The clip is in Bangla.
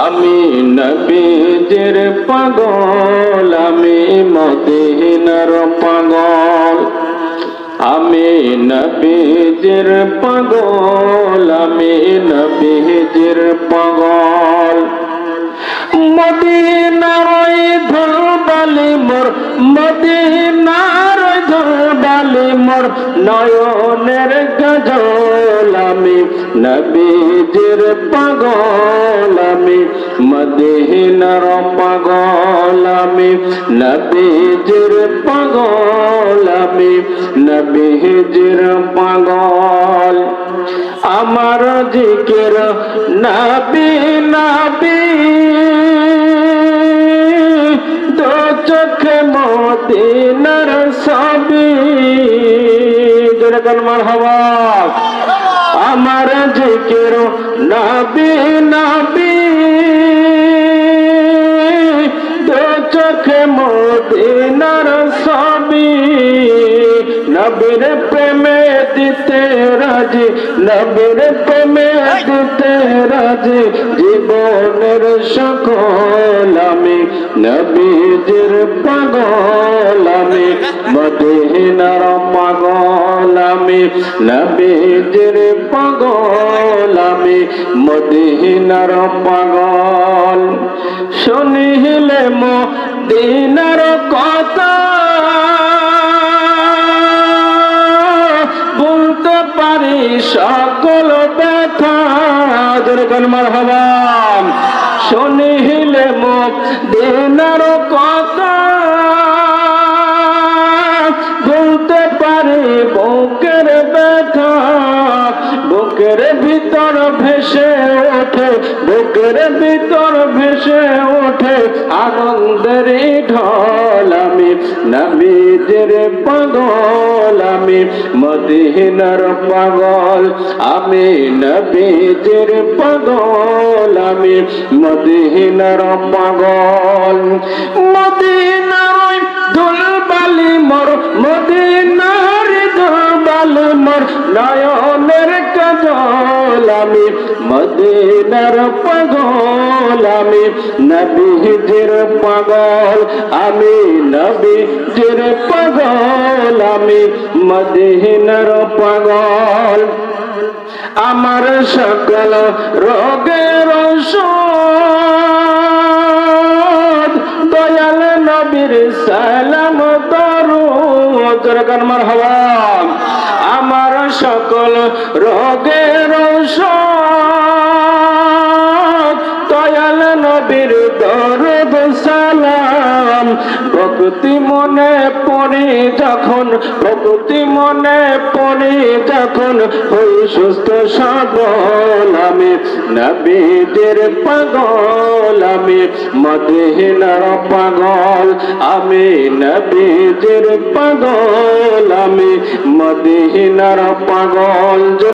আমি নবীজির পাগল, আমি মদিনার পাগল। আমি নবীজির পাগল, আমি নবীজির পাগল। মদিনার ধুলবালি মোর, মদিনার ধুলবালি মোর নয়নের গজল। আমি নবীজির পাগল, আমি মদিনার পাগল। আমি নবীজির পাগল, আমি নবীজির পাগল। আমার জিকির নবী নবী, দো চোখে মদিনার ছবি। জোরে মারহাবা। আমার জিকির নবী নবী, দো চোখে মদিনার ছবি। নবীর প্রেমে দিতে রাজি, নবীর প্রেমে দিতে রাজি জীবনের সকল। আমি নবীজির পাগল, আমি মদিনার পাগল। আমি নবীজির পাগল, আমি মদিনার পাগল। শুনিলে মদিনার কথা, বলতে পারি সকল ব্যথা। জোরে মারহাবা। শুনিলে মদিনার কথা, বলতে পারি বুকের ব্যথা। বুকের ভিতর ভেসে ওঠে, বুকের ভিতর ভেসে ওঠে আনন্দের ঢল। আমি নবীজির পাগল, আমি মদিনার পাগল। আমি নবীজির পাগল, আমি মদিনার পাগল। মদিনার ধুলবালি মোর, মদিনার ধুলবালি মোর নয়নের কাজল। আমি মদিনার পাগল, আমি নবীজির পাগল। আমি নবীজির পাগল, আমি মদিনার পাগল। আমার সকল রোগের ঔষধ দয়াল নবীর সালাম দরুদ। মারহাবা। আমার সকল রোগের ঔষধ দয়াল নবীর দরুদ সালাম। প্রকৃতি মনে পড়ি যখন, প্রকৃতি মনে পড়ি যখন হই সুস্থ সবল। আমি নবীজির পাগল, আমি মদিনার পাগল। আমি নবীজির পাগল, আমি মদিনার পাগল।